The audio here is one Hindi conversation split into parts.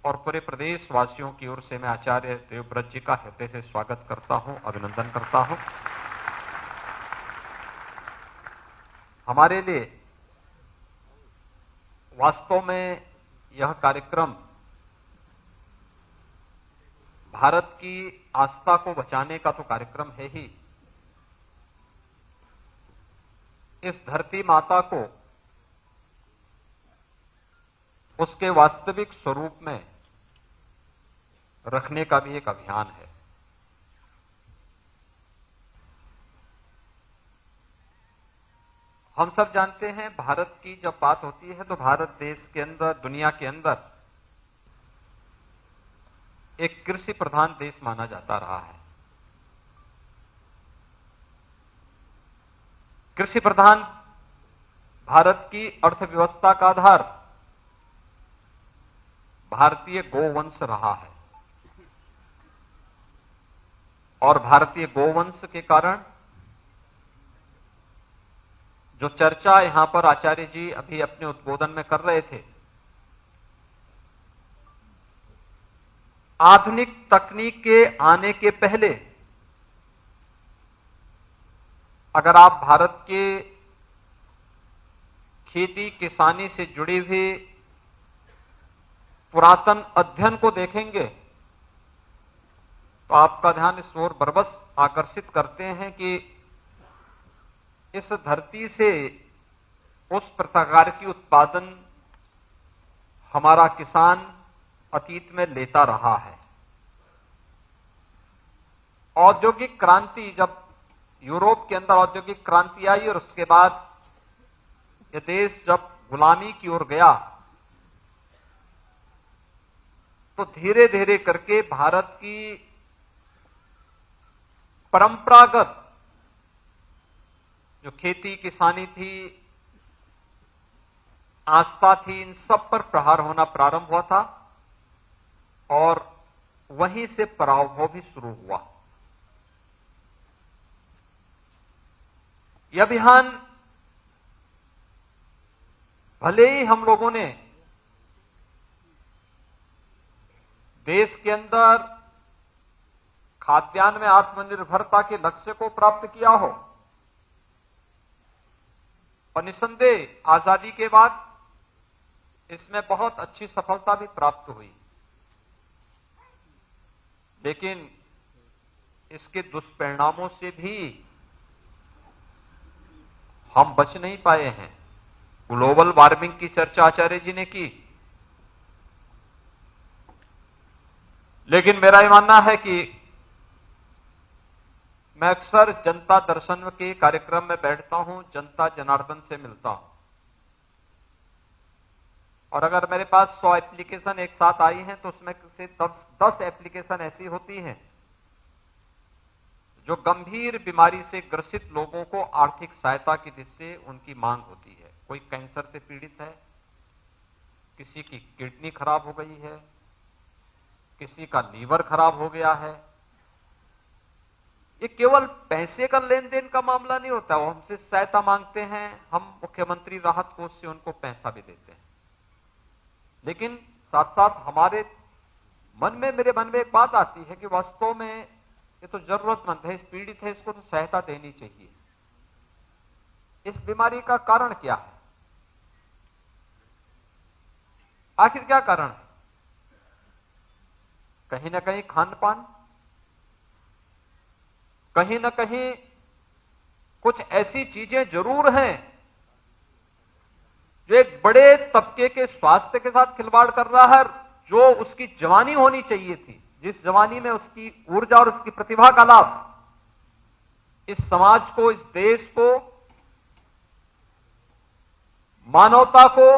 और पूरे प्रदेश वासियों की ओर से मैं आचार्य देवव्रत जी का हृदय से स्वागत करता हूं, अभिनंदन करता हूं। हमारे लिए वास्तव में यह कार्यक्रम भारत की आस्था को बचाने का तो कार्यक्रम है ही, इस धरती माता को उसके वास्तविक स्वरूप में रखने का भी एक अभियान है। हम सब जानते हैं, भारत की जब बात होती है तो भारत देश के अंदर, दुनिया के अंदर एक कृषि प्रधान देश माना जाता रहा है। कृषि प्रधान भारत की अर्थव्यवस्था का आधार भारतीय गोवंश रहा है और भारतीय गोवंश के कारण जो चर्चा यहां पर आचार्य जी अभी अपने उद्बोधन में कर रहे थे, आधुनिक तकनीक के आने के पहले अगर आप भारत के खेती किसानी से जुड़ी हुई पुरातन अध्ययन को देखेंगे तो आपका ध्यान इस ओर बरबस आकर्षित करते हैं कि इस धरती से उस प्रकार की उत्पादन हमारा किसान अतीत में लेता रहा है। औद्योगिक क्रांति, जब यूरोप के अंदर औद्योगिक क्रांति आई और उसके बाद यह देश जब गुलामी की ओर गया तो धीरे धीरे करके भारत की परंपरागत जो खेती किसानी थी, आस्था थी, इन सब पर प्रहार होना प्रारंभ हुआ था और वहीं से पराभव भी शुरू हुआ। यह अभियान भले ही हम लोगों ने देश के अंदर खाद्यान्न में आत्मनिर्भरता के लक्ष्य को प्राप्त किया हो, और निसंदेह आजादी के बाद इसमें बहुत अच्छी सफलता भी प्राप्त हुई, लेकिन इसके दुष्परिणामों से भी हम बच नहीं पाए हैं। ग्लोबल वार्मिंग की चर्चा आचार्य जी ने की, लेकिन मेरा यह मानना है कि मैं अक्सर जनता दर्शन के कार्यक्रम में बैठता हूं, जनता जनार्दन से मिलता हूं, और अगर मेरे पास 100 एप्लीकेशन एक साथ आई हैं तो उसमें से 10 एप्लीकेशन ऐसी होती हैं जो गंभीर बीमारी से ग्रसित लोगों को आर्थिक सहायता की दिशा से उनकी मांग होती है। कोई कैंसर से पीड़ित है, किसी की किडनी खराब हो गई है, किसी का लीवर खराब हो गया है। ये केवल पैसे का लेन देन का मामला नहीं होता, वो हमसे सहायता मांगते हैं, हम मुख्यमंत्री राहत कोष से उनको पैसा भी देते हैं, लेकिन साथ साथ हमारे मेरे मन में एक बात आती है कि वास्तव में ये तो जरूरतमंद है, पीड़ित है, इसको तो सहायता देनी चाहिए। इस बीमारी का कारण क्या है? आखिर क्या कारण है? कहीं ना कहीं खान पान, कहीं ना कहीं कुछ ऐसी चीजें जरूर हैं जो एक बड़े तबके के स्वास्थ्य के साथ खिलवाड़ कर रहा है, जो उसकी जवानी होनी चाहिए थी, जिस जवानी में उसकी ऊर्जा और उसकी प्रतिभा का लाभ इस समाज को, इस देश को, मानवता को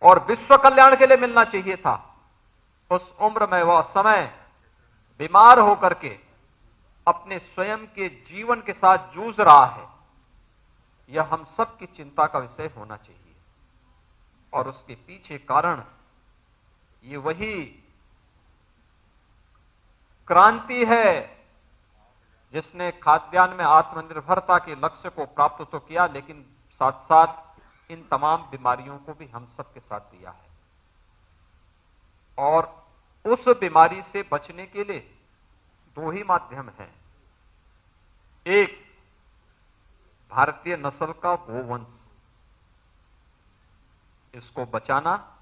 और विश्व कल्याण के लिए मिलना चाहिए था, उस उम्र में वह समय बीमार होकर के अपने स्वयं के जीवन के साथ जूझ रहा है। यह हम सब की चिंता का विषय होना चाहिए, और उसके पीछे कारण ये वही क्रांति है जिसने खाद्यान्न में आत्मनिर्भरता के लक्ष्य को प्राप्त तो किया, लेकिन साथ साथ इन तमाम बीमारियों को भी हम सबके साथ दिया है। और उस बीमारी से बचने के लिए दो ही माध्यम हैं। एक, भारतीय नस्ल का गोवंश, इसको बचाना,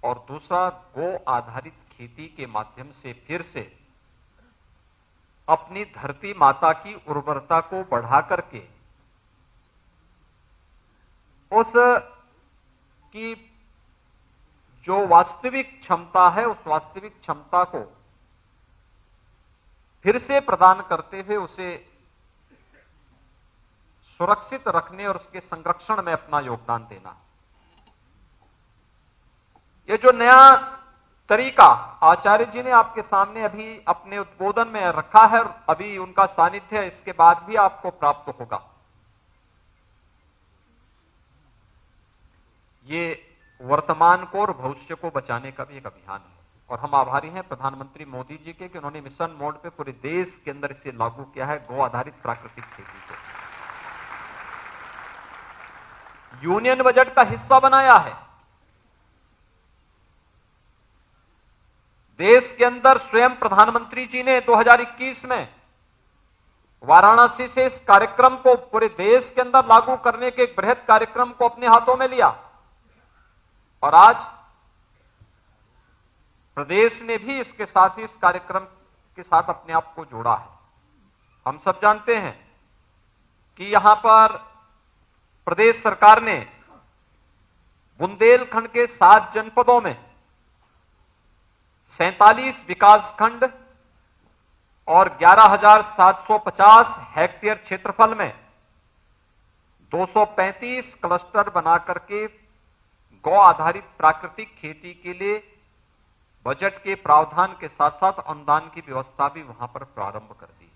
और दूसरा, गो आधारित खेती के माध्यम से फिर से अपनी धरती माता की उर्वरता को बढ़ा करके उस की जो वास्तविक क्षमता है, उस वास्तविक क्षमता को फिर से प्रदान करते हुए उसे सुरक्षित रखने और उसके संरक्षण में अपना योगदान देना। ये जो नया तरीका आचार्य जी ने आपके सामने अभी अपने उद्बोधन में रखा है, और अभी उनका सानिध्य इसके बाद भी आपको प्राप्त होगा, ये वर्तमान को और भविष्य को बचाने का भी एक अभियान है। और हम आभारी हैं प्रधानमंत्री मोदी जी के कि उन्होंने मिशन मोड पे पूरे देश के अंदर इसे लागू किया है, गो आधारित प्राकृतिक खेती को यूनियन बजट का हिस्सा बनाया है। देश के अंदर स्वयं प्रधानमंत्री जी ने 2021 में वाराणसी से इस कार्यक्रम को पूरे देश के अंदर लागू करने के एक बृहद कार्यक्रम को अपने हाथों में लिया, और आज प्रदेश ने भी इसके साथ ही इस कार्यक्रम के साथ अपने आप को जोड़ा है। हम सब जानते हैं कि यहां पर प्रदेश सरकार ने बुंदेलखंड के 7 जनपदों में 47 विकासखंड और 11,750 हेक्टेयर क्षेत्रफल में 235 क्लस्टर बना करके गौ आधारित प्राकृतिक खेती के लिए बजट के प्रावधान के साथ साथ अनुदान की व्यवस्था भी वहां पर प्रारंभ कर दी है।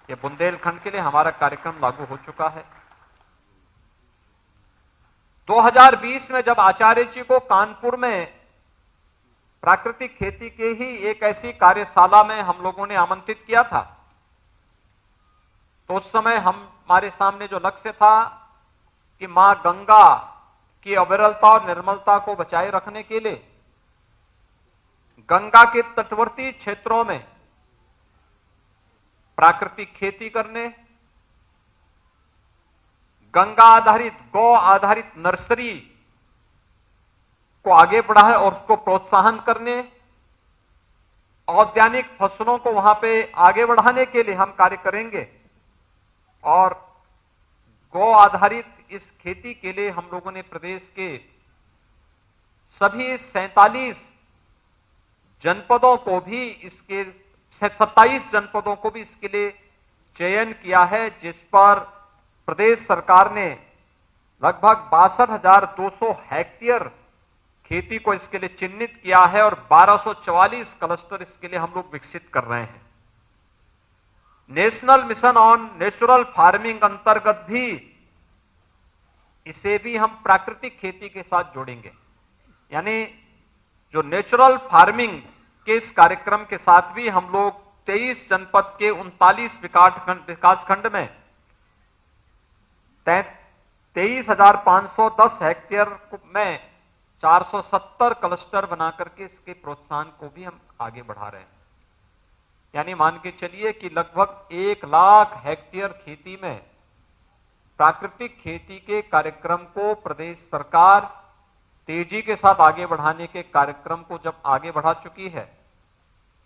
यह बुंदेलखंड के लिए हमारा कार्यक्रम लागू हो चुका है। 2020 में जब आचार्य जी को कानपुर में प्राकृतिक खेती के ही एक ऐसी कार्यशाला में हम लोगों ने आमंत्रित किया था, तो उस समय हमारे सामने जो लक्ष्य था कि मां गंगा की अविरलता और निर्मलता को बचाए रखने के लिए गंगा के तटवर्ती क्षेत्रों में प्राकृतिक खेती करने, गंगा आधारित गौ आधारित नर्सरी को आगे बढ़ाए और उसको प्रोत्साहन करने, औद्यानिक फसलों को वहां पे आगे बढ़ाने के लिए हम कार्य करेंगे। और गौ आधारित इस खेती के लिए हम लोगों ने प्रदेश के सभी 47 जनपदों को भी, इसके 27 जनपदों को भी इसके लिए चयन किया है, जिस पर प्रदेश सरकार ने लगभग 62,200 हेक्टेयर खेती को इसके लिए चिन्हित किया है और 1244 क्लस्टर इसके लिए हम लोग विकसित कर रहे हैं। National mission on natural farming अंतर्गत भी इसे भी हम प्राकृतिक खेती के साथ जोड़ेंगे। यानी जो नेचुरल फार्मिंग के इस कार्यक्रम के साथ भी हम लोग 23 जनपद के 39 विकासखंड में 23,510 हेक्टेयर में 470 क्लस्टर बना करके इसके प्रोत्साहन को भी हम आगे बढ़ा रहे हैं। यानी मान के चलिए कि लगभग 1 लाख हेक्टेयर खेती में प्राकृतिक खेती के कार्यक्रम को प्रदेश सरकार तेजी के साथ आगे बढ़ाने के कार्यक्रम को जब आगे बढ़ा चुकी है,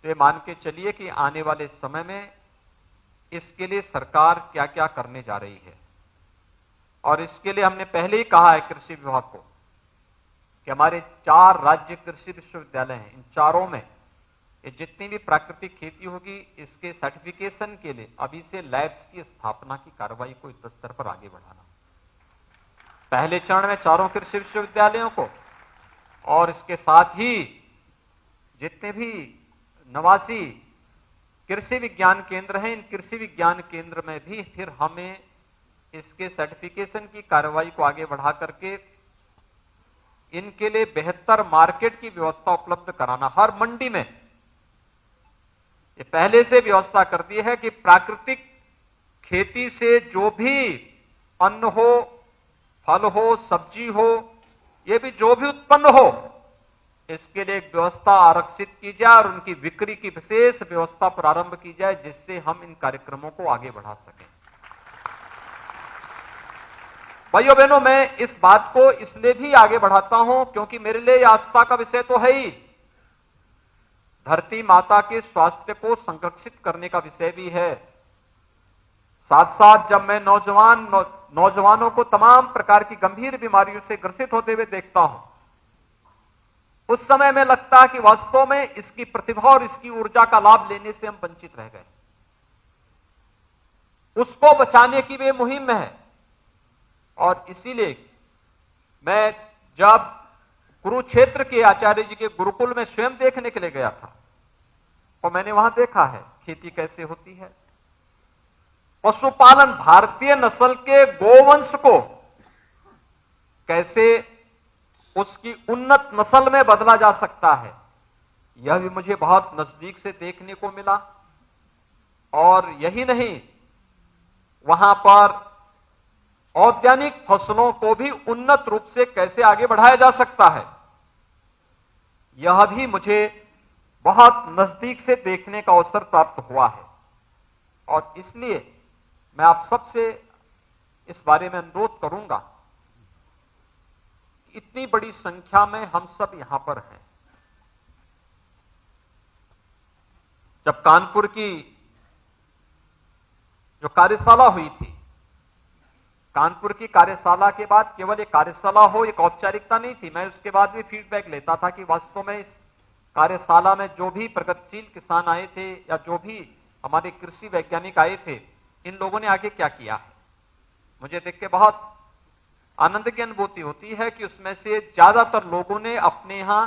तो मान के चलिए कि आने वाले समय में इसके लिए सरकार क्या क्या करने जा रही है। और इसके लिए हमने पहले ही कहा है कृषि विभाग को कि हमारे 4 राज्य कृषि विश्वविद्यालय हैं, इन चारों में ये जितनी भी प्राकृतिक खेती होगी इसके सर्टिफिकेशन के लिए अभी से लैब्स की स्थापना की कार्रवाई को युद्ध स्तर पर आगे बढ़ाना। पहले चरण में 4 कृषि विश्वविद्यालयों को, और इसके साथ ही जितने भी 89 कृषि विज्ञान केंद्र हैं, इन कृषि विज्ञान केंद्र में भी फिर हमें इसके सर्टिफिकेशन की कार्रवाई को आगे बढ़ा करके इनके लिए बेहतर मार्केट की व्यवस्था उपलब्ध कराना। हर मंडी में ये पहले से व्यवस्था कर दी है कि प्राकृतिक खेती से जो भी अन्न हो, फल हो, सब्जी हो, ये भी जो भी उत्पन्न हो, इसके लिए एक व्यवस्था आरक्षित की जाए और उनकी बिक्री की विशेष व्यवस्था प्रारंभ की जाए, जिससे हम इन कार्यक्रमों को आगे बढ़ा सकें। भाइयों बहनों, मैं इस बात को इसलिए भी आगे बढ़ाता हूं क्योंकि मेरे लिए आस्था का विषय तो है ही, धरती माता के स्वास्थ्य को संरक्षित करने का विषय भी है। साथ साथ जब मैं नौजवानों को तमाम प्रकार की गंभीर बीमारियों से ग्रसित होते हुए देखता हूं, उस समय में लगता है कि वास्तव में इसकी प्रतिभा और इसकी ऊर्जा का लाभ लेने से हम वंचित रह गए। उसको बचाने की वे मुहिम में है। और इसीलिए मैं जब कुरुक्षेत्र के आचार्य जी के गुरुकुल में स्वयं देखने के लिए गया था, और मैंने वहां देखा है खेती कैसे होती है, पशुपालन, भारतीय नस्ल के गोवंश को कैसे उसकी उन्नत नस्ल में बदला जा सकता है, यह भी मुझे बहुत नजदीक से देखने को मिला। और यही नहीं, वहां पर औद्यानिक फसलों को भी उन्नत रूप से कैसे आगे बढ़ाया जा सकता है, यह भी मुझे बहुत नजदीक से देखने का अवसर प्राप्त हुआ है। और इसलिए मैं आप सबसे इस बारे में अनुरोध करूंगा, इतनी बड़ी संख्या में हम सब यहां पर हैं। जब कानपुर की जो कार्यशाला हुई थी, कानपुर की कार्यशाला के बाद केवल एक कार्यशाला हो, एक औपचारिकता नहीं थी। मैं उसके बाद भी फीडबैक लेता था कि वास्तव में इस कार्यशाला में जो भी प्रगतिशील किसान आए थे या जो भी हमारे कृषि वैज्ञानिक आए थे, इन लोगों ने आगे क्या किया है। मुझे देख के बहुत आनंद की अनुभूति होती है कि उसमें से ज्यादातर लोगों ने अपने यहां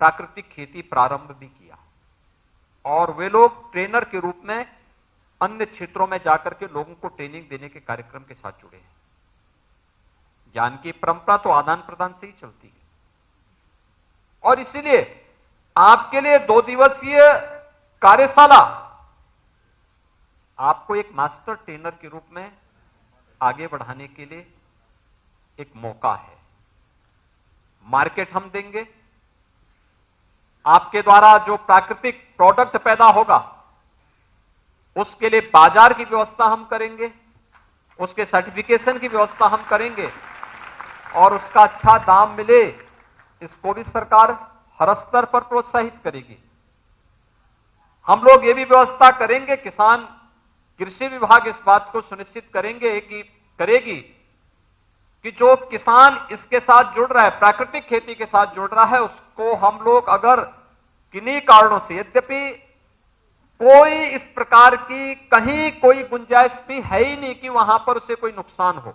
प्राकृतिक खेती प्रारंभ भी किया, और वे लोग ट्रेनर के रूप में अन्य क्षेत्रों में जाकर के लोगों को ट्रेनिंग देने के कार्यक्रम के साथ जुड़े हैं। ज्ञान की परंपरा तो आदान प्रदान से ही चलती है। और इसीलिए आपके लिए 2 दिवसीय कार्यशाला आपको एक मास्टर ट्रेनर के रूप में आगे बढ़ाने के लिए एक मौका है। मार्केट हम देंगे, आपके द्वारा जो प्राकृतिक प्रोडक्ट पैदा होगा उसके लिए बाजार की व्यवस्था हम करेंगे, उसके सर्टिफिकेशन की व्यवस्था हम करेंगे, और उसका अच्छा दाम मिले इसको भी सरकार हर स्तर पर प्रोत्साहित करेगी। हम लोग ये भी व्यवस्था करेंगे, किसान कृषि विभाग इस बात को सुनिश्चित करेगी कि जो किसान इसके साथ जुड़ रहा है, प्राकृतिक खेती के साथ जुड़ रहा है, उसको हम लोग अगर किन्हीं कारणों से, यद्यपि कोई इस प्रकार की कहीं कोई गुंजाइश भी है ही नहीं कि वहां पर उसे कोई नुकसान हो,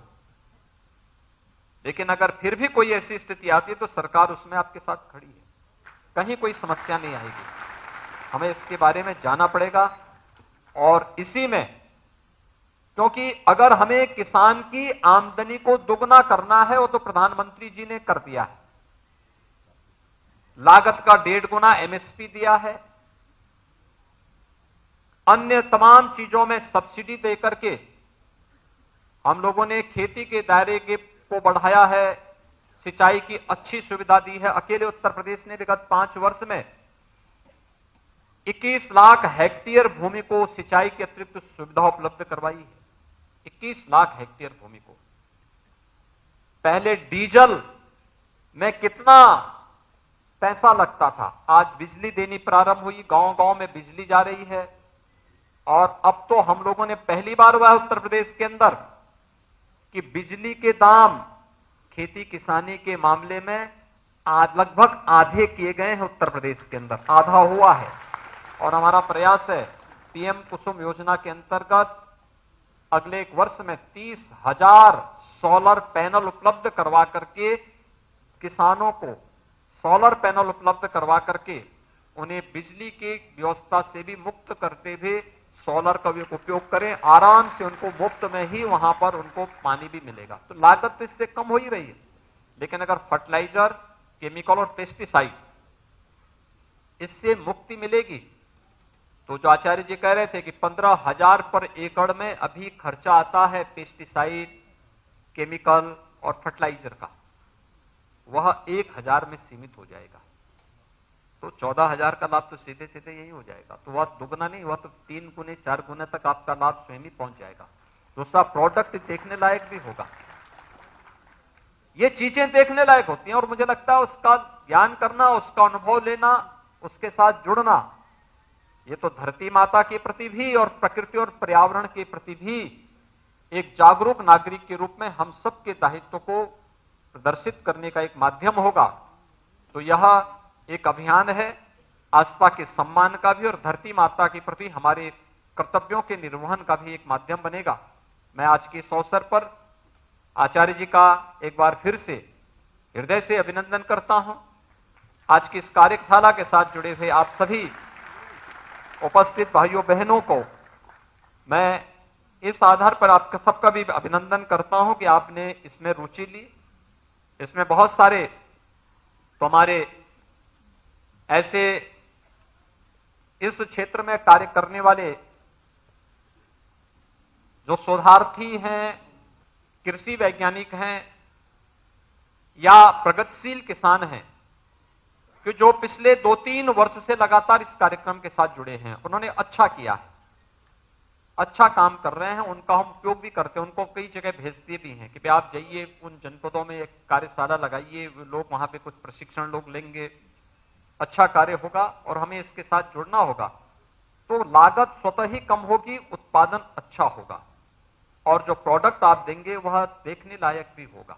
लेकिन अगर फिर भी कोई ऐसी स्थिति आती है तो सरकार उसमें आपके साथ खड़ी है, कहीं कोई समस्या नहीं आएगी। हमें इसके बारे में जाना पड़ेगा। और इसी में, क्योंकि अगर हमें किसान की आमदनी को दुगना करना है, वो तो प्रधानमंत्री जी ने कर दिया है। लागत का 1.5 गुना एमएसपी दिया है, अन्य तमाम चीजों में सब्सिडी देकर के हम लोगों ने खेती के दायरे को बढ़ाया है, सिंचाई की अच्छी सुविधा दी है। अकेले उत्तर प्रदेश ने विगत 5 वर्ष में 21 लाख हेक्टेयर भूमि को सिंचाई की अतिरिक्त सुविधा उपलब्ध करवाई है। 21 लाख हेक्टेयर भूमि को। पहले डीजल में कितना पैसा लगता था, आज बिजली देनी प्रारंभ हुई, गांव-गांव में बिजली जा रही है। और अब तो हम लोगों ने पहली बार हुआ है उत्तर प्रदेश के अंदर कि बिजली के दाम खेती किसानी के मामले में लगभग आधे किए गए हैं उत्तर प्रदेश के अंदर, आधा हुआ है। और हमारा प्रयास है पीएम कुसुम योजना के अंतर्गत अगले 1 वर्ष में 30,000 सोलर पैनल उपलब्ध करवा करके किसानों को सोलर पैनल उपलब्ध करवा करके उन्हें बिजली की व्यवस्था से भी मुक्त करते हुए सोलर का भी उपयोग करें, आराम से उनको मुफ्त में ही वहां पर उनको पानी भी मिलेगा। तो लागत तो इससे कम हो ही रही है, लेकिन अगर फर्टिलाइजर, केमिकल और पेस्टिसाइड इससे मुक्ति मिलेगी तो जो आचार्य जी कह रहे थे कि 15,000 पर एकड़ में अभी खर्चा आता है पेस्टिसाइड, केमिकल और फर्टिलाइजर का, वह 1,000 में सीमित हो जाएगा। तो 14,000 का लाभ तो सीधे सीधे यही हो जाएगा। तो वह दुगना नहीं, वह तो 3 गुने 4 गुने तक आपका लाभ स्वयं ही पहुंच जाएगा। दूसरा, प्रोडक्ट देखने लायक भी होगा। ये चीजें देखने लायक होती हैं और मुझे लगता है उसका ज्ञान करना, उसका अनुभव लेना, उसके साथ जुड़ना, ये तो धरती माता के प्रति भी और प्रकृति और पर्यावरण के प्रति भी एक जागरूक नागरिक के रूप में हम सबके दायित्व को प्रदर्शित करने का एक माध्यम होगा। तो यह एक अभियान है आस्था के सम्मान का भी और धरती माता के प्रति हमारे कर्तव्यों के निर्वहन का भी एक माध्यम बनेगा। मैं आज के इस अवसर पर आचार्य जी का एक बार फिर से हृदय से अभिनंदन करता हूं। आज की इस कार्यशाला के साथ जुड़े हुए आप सभी उपस्थित भाइयों बहनों को मैं इस आधार पर आपका सबका भी अभिनंदन करता हूं कि आपने इसमें रुचि ली। इसमें बहुत सारे तो हमारे ऐसे इस क्षेत्र में कार्य करने वाले जो शोधार्थी हैं, कृषि वैज्ञानिक हैं या प्रगतिशील किसान हैं कि जो पिछले 2-3 वर्ष से लगातार इस कार्यक्रम के साथ जुड़े हैं, उन्होंने अच्छा किया है, अच्छा काम कर रहे हैं। उनका हम उपयोग भी करते हैं, उनको कई जगह भेजते भी हैं कि भाई आप जाइए उन जनपदों में एक कार्यशाला लगाइए, लोग वहां पे कुछ प्रशिक्षण लोग लेंगे, अच्छा कार्य होगा और हमें इसके साथ जुड़ना होगा। तो लागत स्वतः ही कम होगी, उत्पादन अच्छा होगा और जो प्रोडक्ट आप देंगे वह देखने लायक भी होगा,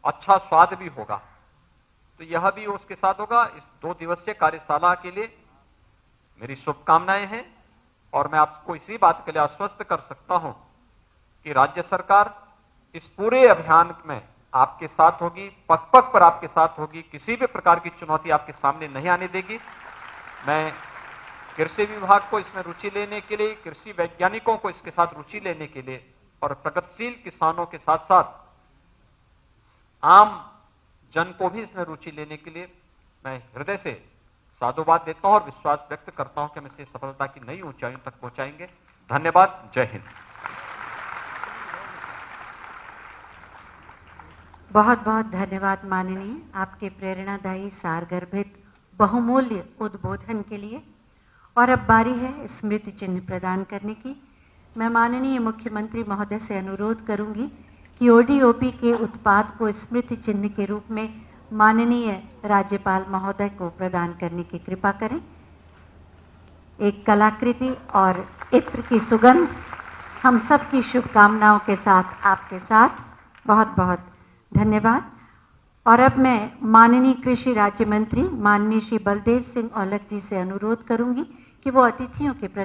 अच्छा स्वाद भी होगा। तो यह भी उसके साथ होगा। इस 2 दिवसीय कार्यशाला के लिए मेरी शुभकामनाएं हैं और मैं आपको इसी बात के लिए आश्वस्त कर सकता हूं कि राज्य सरकार इस पूरे अभियान में आपके साथ होगी, पग पग पर आपके साथ होगी, किसी भी प्रकार की चुनौती आपके सामने नहीं आने देगी। मैं कृषि विभाग को इसमें रुचि लेने के लिए, कृषि वैज्ञानिकों को इसके साथ रुचि लेने के लिए और प्रगतिशील किसानों के साथ साथ आम जन को भी इसमें रुचि लेने के लिए मैं हृदय से साधुवाद देता हूं और विश्वास व्यक्त करता हूं कि हम इसे सफलता की नई ऊंचाइयों तक पहुंचाएंगे। धन्यवाद। जय हिंद। बहुत बहुत धन्यवाद माननीय, आपके प्रेरणादायी सारगर्भित बहुमूल्य उद्बोधन के लिए। और अब बारी है स्मृति चिन्ह प्रदान करने की। मैं माननीय मुख्यमंत्री महोदय से अनुरोध करूंगी कि ओडीओपी के उत्पाद को स्मृति चिन्ह के रूप में माननीय राज्यपाल महोदय को प्रदान करने की कृपा करें। एक कलाकृति और इत्र की सुगंध हम सब की शुभकामनाओं के साथ आपके साथ। बहुत बहुत धन्यवाद। और अब मैं माननीय कृषि राज्य मंत्री माननीय श्री बलदेव सिंह औलख जी से अनुरोध करूंगी कि वो अतिथियों के प्रति